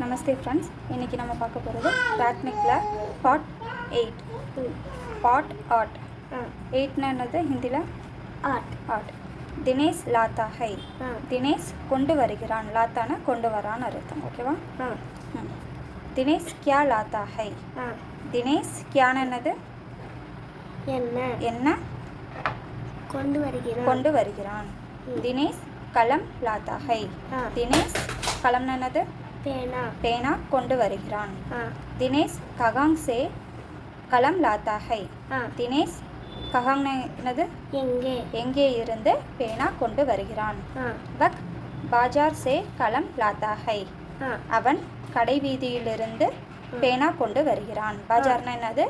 நமஸ்தே friends, இன்றைக்கி நம்ம பார்க்க போகிறது பிராத்மிக்கில் பார்ட் 8 பார்ட் ஆர்ட். 8னா என்னது ஹிந்தியில்? ஆர்ட். தினேஷ் லாத்தா ஹை. தினேஷ் கொண்டு வருகிறான். லாத்தானா கொண்டு வரான்னு அர்த்தம். ஓகேவா? தினேஷ் கியா லாத்தா ஹை. தினேஷ் கியான்னு என்னது? என்ன கொண்டு வருகிறான். தினேஷ் கலம் லாத்தா ஹை. தினேஷ் கலம்னா என்னது? பேனா கொண்டு வருகிறான். தினேஷ் ககாங் சே கலம் லாத்தா ஹை. தினேஷ் ககாங் என்னது? எங்கே இருந்து பேனா கொண்டு வருகிறான். வக் பாஜார் சே கலம் லாத்தா ஹை. அவன் கடை வீதியிலிருந்து பேனா கொண்டு வருகிறான். பாஜார்னா என்னது?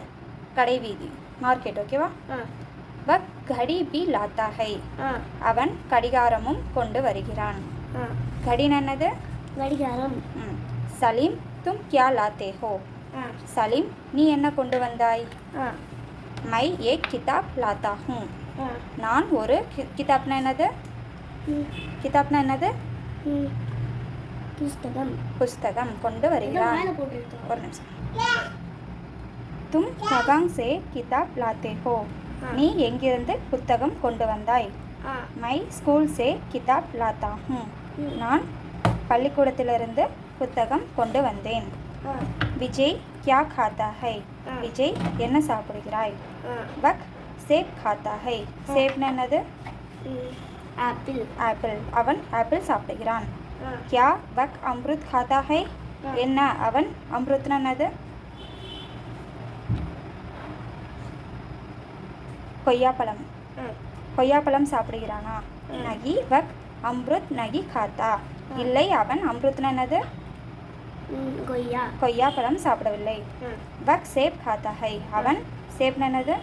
கடை வீதி, மார்க்கெட். ஓகேவா? வக் கடி பி லாத்தா ஹை. அவன் கடிகாரமும் கொண்டு வருகிறான். கடினா என்னது? கடிகாரம். சலீம் தும் கியா லாத்தே ஹோ. சலீம் நீ என்ன கொண்டு வந்தாய்? மை ஏக் கிதாப் லாத்தா ஹூ. நான் ஒரு கிதாப்னா என்னது? கிதாப்னா என்னது? புஸ்தகம் கொண்டு வருகிறான். ஒரு நிமிஷம். தும் ககாங் சே கிதாப் லாத்தே ஹோ. நீ எங்கிருந்து புத்தகம் கொண்டு வந்தாய்? மை ஸ்கூல் சே கிதாப் லாத்தா ஹூ. நான் பள்ளிக்கூடத்திலிருந்து புத்தகம் கொண்டு வந்தேன். விஜய் கியா காத்தா ஹை. விஜய் என்ன சாப்பிடுகிறாய்? வக் சேப் காத்தா ஹை. சேப்னா என்னது? ஆப்பிள். அவன் ஆப்பிள் சாப்பிடுகிறான். கியா வக் அம்ருத் காத்தா ஹை. என்ன அவன் அம்ருத்னா என்னது? கொய்யாப்பழம் சாப்பிடுகிறானா? நகி வக் அம்ருத் நகி காத்தா. இல்லை, அவன் அம்ருத்னா என்னது? கொய்யாப்பழம் சாப்பிடவில்லை. வக் சேப் காத்தா ஹை. அவன் சேப்னா என்னது?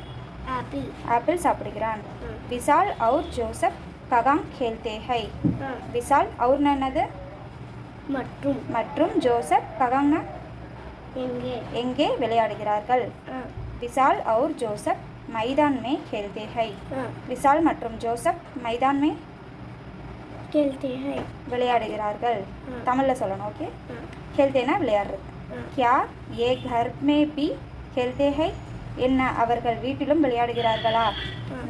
ஆப்பிள் சாப்பிடுகிறான். விசால் அவுர் ஜோசப் ககாங் கேல்தே ஹை. விசால் அவுர்னா என்னது? மற்றும் ஜோசப் ககாங்னா எங்கே விளையாடுகிறார்கள். விசால் அவுர் ஜோசப் மைதான் மே खेलते हैं. விசால் மற்றும் ஜோசப் மைதான் மே விளையாடுகிறார்கள். தமிழில் சொல்லணும். ஓகே? खेलतेனா விளையாடுறது. क्या ये घर में भी खेलते हैं. என்ன அவர்கள் வீட்டிலும் விளையாடுகிறார்களா?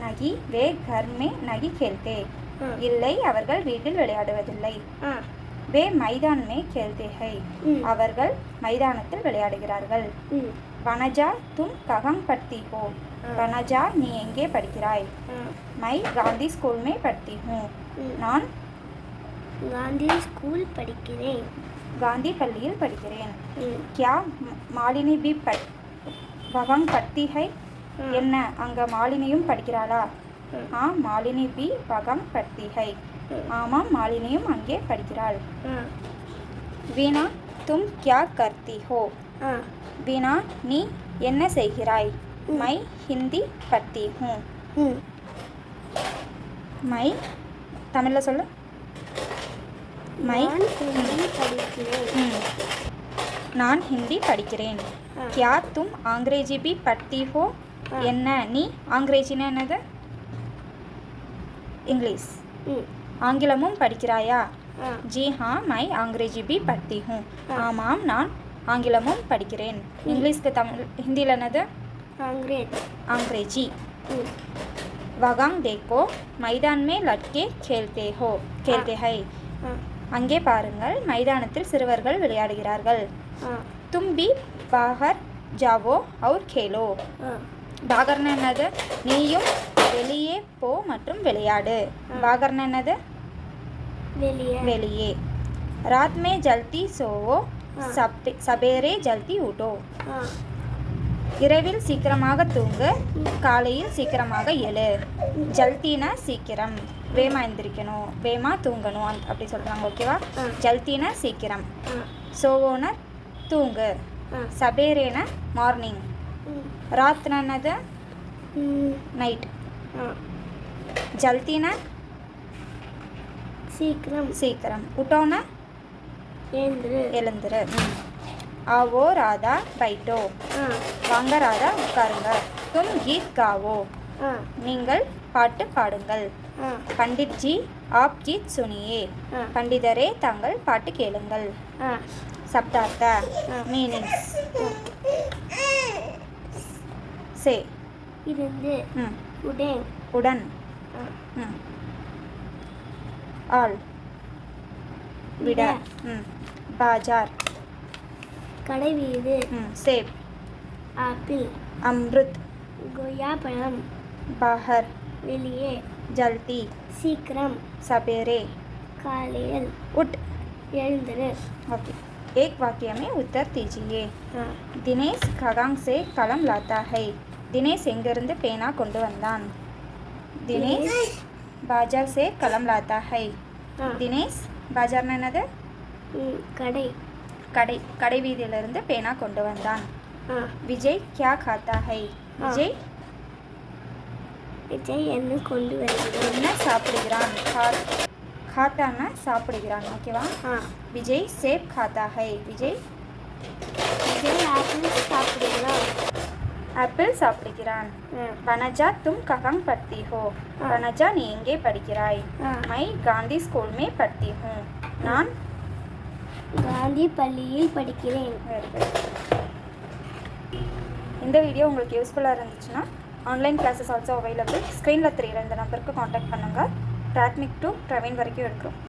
நகி வே घर में नहीं खेलते. இல்லை, அவர்கள் வீட்டில் விளையாடுவதில்லை. வே மைதான் மே खेलते हैं. அவர்கள் மைதானத்தில் விளையாடுகிறார்கள். வனஜா தும் ககாங் பட்தி ஹோ. வனஜா நீ எங்கே படிக்கிறாய்? மை காந்தி ஸ்கூல் மே பட்தி ஹூ. நான் காந்தி ஸ்கூல் படிக்கிறேன். காந்தி பள்ளியில் படிக்கிறேன். கியா மாலினி பி வகாங் பட்தி ஹை. என்ன அங்கே மாலினியும் படிக்கிறாளா? மாலினி பி வகாங் பட்தி ஹை. ஆமாம், மாலினியும் அங்கே படிக்கிறாள். வீணா தும் கியா கர்த்தி ஹோ. வீணா நீ என்ன செய்கிறாய்? மை ஹிந்தி பட்தி ஹூ. மை தமிழில் சொல்லு. நான் ஹிந்தி படிக்கிறேன். கியா தும் ஆங்கிரேஜி பி பட்தி ஹோ. என்ன நீ ஆங்கிரேஜினா என்னது? இங்கிலீஷ். ஆங்கிலமும் படிக்கிறாயா? ஜி மை ஆங்கிரேஜி பி பட்தி ஹூ. ஆமாம், நான் ஆங்கிலமும் படிக்கிறேன். இங்கிலீஷ்க்கு தமிழ் ஹிந்தியில் என்னது? ஆங்கிரேஜி. வகாங் தேக்கோ மைதான் மே லட்கே खेलते हैं. அங்கே பாருங்கள், மைதானத்தில் சிறுவர்கள் விளையாடுகிறார்கள். தும் பி பாகர் ஜாவோ அவுர் கேலோ. பாகர்னா என்னது? நீயும் வெளியே போ மற்றும் விளையாடு. பாகர்னா என்னது? வெளியே. ராத் மே ஜல்தி சோவோ சபேரே ஜல்தி ஊட்டோ. இரவில் சீக்கிரமாக தூங்கு, காலையில் சீக்கிரமாக எழு. ஜல்தினா சீக்கிரம், வேமா எந்திரிக்கணும், வேமா தூங்கணும் அப்படி சொல்கிறாங்க. ஓகேவா? ஜல்தினா சீக்கிரம், சோவோனா தூங்கு, சபேரேனா மார்னிங், ராத்னா என்னது? நைட். ஜல்தினா சீக்கிரம், உட்டோனா எழுந்துரு. ஆவோ ராதா பைட்டோ. வாங்க ராதா உட்காருங்க. தும் கீத் காவோ. நீங்கள் பாட்டு பாடுங்கள். பண்டிட் ஜி ஆப் கீத் சுனியே. பண்டிதரே தாங்கள் பாட்டு கேளுங்கள். शब्दार्थ मीनिंग्स से இருந்து உடன் उड़न आल विड़ा बाजार கடை வீடு सेब ஆப்பிள் अमृत கொய்யாப்பழம் बाहर வெளியே जल्दी சீக்கிரம் सवेरे காலையில் उठ எழுந்திரு ओके एक वाक्य में उत्तर दीजिए दिनेश खगांग से कलम लाता है दिनेश எங்கிருந்து பேனா கொண்டு வந்தான் दिनेश बाजार से कलम लाता है दिनेश बाजाர்னா என்னது கடை கடை கடை வீதியிலிருந்து பேனா கொண்டு வந்தான் விஜய் क्या खाता है விஜய் விஜய் என்ன கொண்டு வருகிறான் என்ன சாப்பிடுகிறான் खाताना சாப்பிடுகிறான் ஓகேவா விஜய் सेब खाता है விஜய் விஜய் ஆப்பிள் சாப்பிடுகிறான் ஆப்பிள் சாப்பிடுகிறான் वनजा तुम कहाँ पढ़ती हो वनजा நீ எங்கே படிக்கிறாய் मैं गांधी स्कूल में पढ़ती हूँ நான் காந்தி பள்ளியில் படிக்கிறேன் இந்த வீடியோ உங்களுக்கு யூஸ்ஃபுல்லாக இருந்துச்சுன்னா ஆன்லைன் கிளாஸஸ் ஆல்சோ அவைலபிள் ஸ்க்ரீனில் தெரியுற இந்த நம்பருக்கு காண்டாக்ட் பண்ணுங்கள் பிராத்மிக் டு பிரவீன் வரைக்கும் எடுக்கிறோம்